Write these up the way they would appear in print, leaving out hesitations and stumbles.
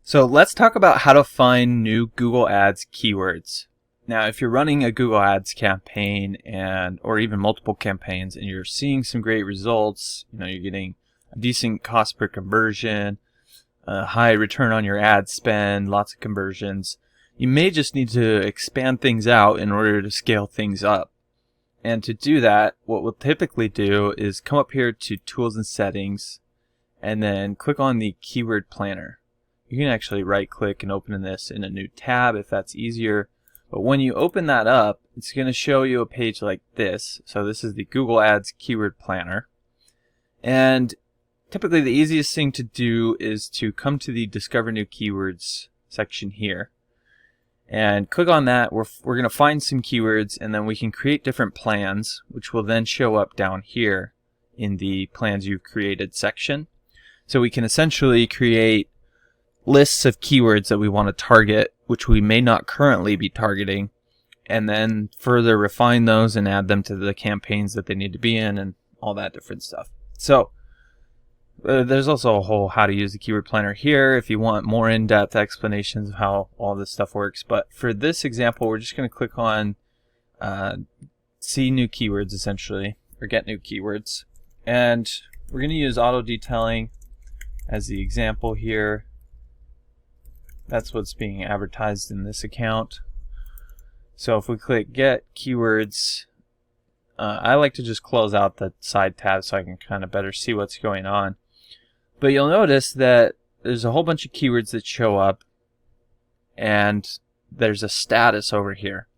So let's talk about how to find new Google Ads keywords. Now, if you're running a Google Ads campaign or even multiple campaigns and you're seeing some great results, you're getting a decent cost per conversion, a high return on your ad spend, lots of conversions, you may just need to expand things out in order to scale things up. And to do that, what we'll typically do is come up here to Tools and Settings and then click on the Keyword Planner. You can actually right click and open this in a new tab if that's easier. But when you open that up, it's going to show you a page like this. So this is the Google Ads Keyword Planner. And typically the easiest thing to do is to come to the Discover New Keywords section here. And click on that. We're going to find some keywords, and then we can create different plans, which will then show up down here in the Plans You've Created section. So we can essentially create lists of keywords that we want to target, which we may not currently be targeting, and then further refine those and add them to the campaigns that they need to be in and all that different stuff. So there's also a whole how to use the keyword planner here if you want more in-depth explanations of how all this stuff works. But for this example, we're just going to click on see new keywords essentially, or get new keywords. And we're going to use auto detailing as the example here. That's what's being advertised in this account. So if we click Get Keywords, I like to just close out the side tab so I can kind of better see what's going on. But you'll notice that there's a whole bunch of keywords that show up, and there's a status over here.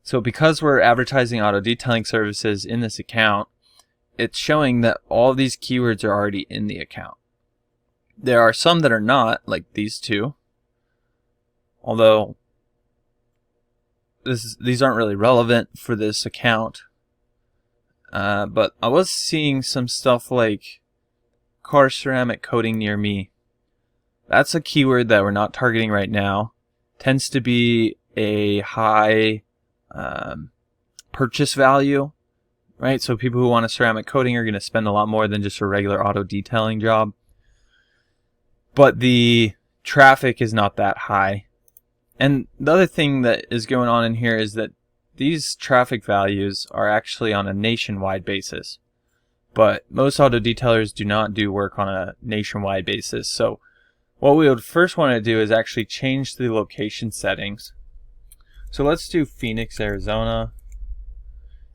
So because we're advertising auto detailing services in this account, it's showing that all these keywords are already in the account. There are some that are not, like these two. Although these aren't really relevant for this account. But I was seeing some stuff like car ceramic coating near me. That's a keyword that we're not targeting right now. Tends to be a high purchase value, right? So people who want a ceramic coating are going to spend a lot more than just a regular auto detailing job. But the traffic is not that high. And the other thing that is going on in here is that these traffic values are actually on a nationwide basis. But most auto detailers do not do work on a nationwide basis. So what we would first want to do is actually change the location settings. So let's do Phoenix, Arizona.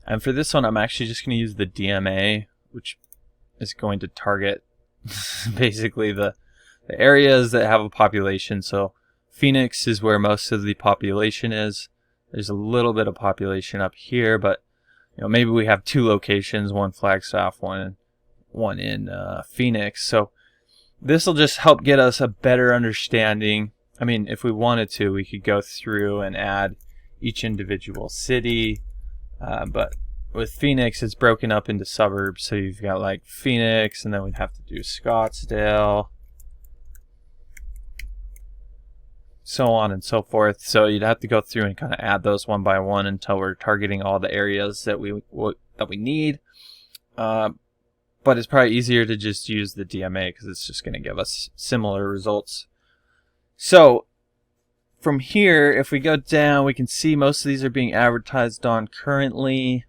And for this one, I'm actually just going to use the DMA, which is going to target basically the areas that have a population. So Phoenix is where most of the population is. There's a little bit of population up here, but maybe we have two locations, one Flagstaff, one in Phoenix. So this will just help get us a better understanding. I mean, if we wanted to, we could go through and add each individual city, but with Phoenix, it's broken up into suburbs. So you've got like Phoenix, and then we'd have to do Scottsdale, so on and so forth. So you'd have to go through and kind of add those one by one until we're targeting all the areas that we need. But it's probably easier to just use the DMA because it's just going to give us similar results. So from here, if we go down, we can see most of these are being advertised on currently,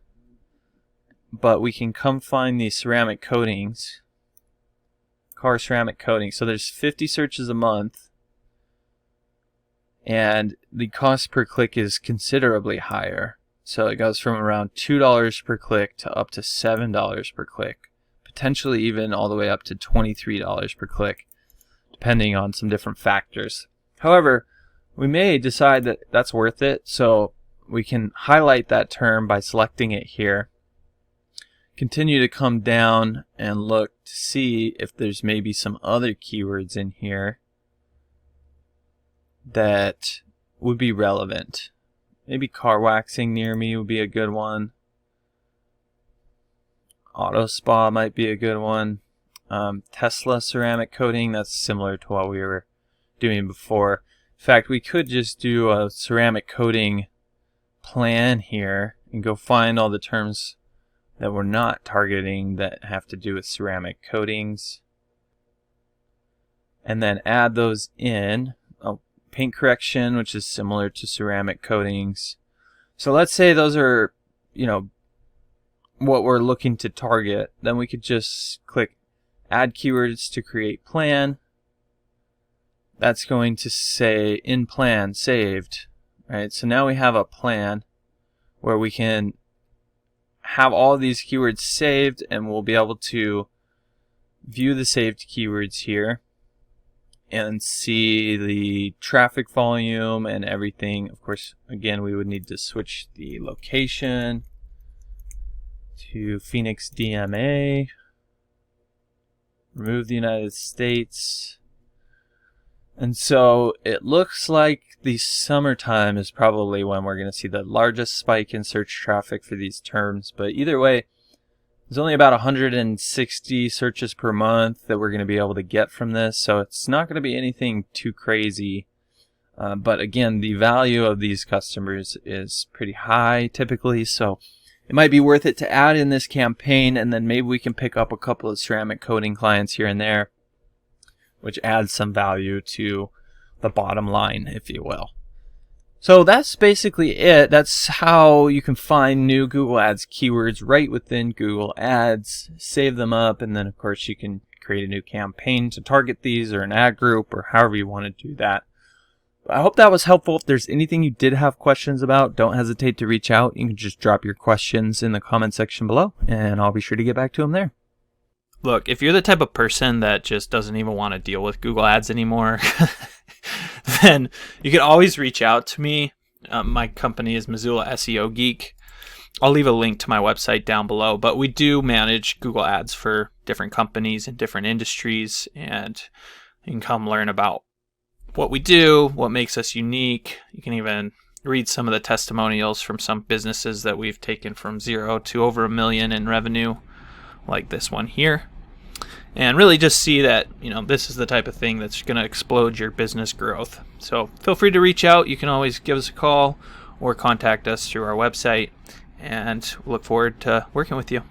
but we can come find these ceramic coatings, car ceramic coating. So there's 50 searches a month. And the cost per click is considerably higher. So it goes from around $2 per click to up to $7 per click. Potentially even all the way up to $23 per click, depending on some different factors. However, we may decide that that's worth it. So we can highlight that term by selecting it here. Continue to come down and look to see if there's maybe some other keywords in here that would be relevant. Maybe car waxing near me would be a good one. Auto spa might be a good one. Tesla ceramic coating, that's similar to what we were doing before. In fact, we could just do a ceramic coating plan here and go find all the terms that we're not targeting that have to do with ceramic coatings. and then add those in. Oh, paint correction, which is similar to ceramic coatings. So let's say those are, what we're looking to target. Then we could just click add keywords to create plan. That's going to say in plan saved. Right? So now we have a plan where we can have all these keywords saved, and we'll be able to view the saved keywords here and see the traffic volume and everything. Of course, again, we would need to switch the location to Phoenix DMA, remove the United States. And so it looks like the summertime is probably when we're going to see the largest spike in search traffic for these terms. But either way, there's only about 160 searches per month that we're going to be able to get from this. So it's not going to be anything too crazy. But again, the value of these customers is pretty high typically. So it might be worth it to add in this campaign, and then maybe we can pick up a couple of ceramic coating clients here and there, which adds some value to the bottom line, if you will. So that's basically it. That's how you can find new Google Ads keywords right within Google Ads, save them up, and then of course you can create a new campaign to target these, or an ad group, or however you want to do that. I hope that was helpful. If there's anything you did have questions about, don't hesitate to reach out. You can just drop your questions in the comment section below, and I'll be sure to get back to them there. Look, if you're the type of person that just doesn't even want to deal with Google Ads anymore, then you can always reach out to me. My company is Missoula SEO Geek. I'll leave a link to my website down below, but we do manage Google Ads for different companies in different industries, and you can come learn about what we do, what makes us unique. You can even read some of the testimonials from some businesses that we've taken from 0 to over $1 million in revenue, like this one here. And really just see that, this is the type of thing that's going to explode your business growth. So feel free to reach out. You can always give us a call or contact us through our website, and look forward to working with you.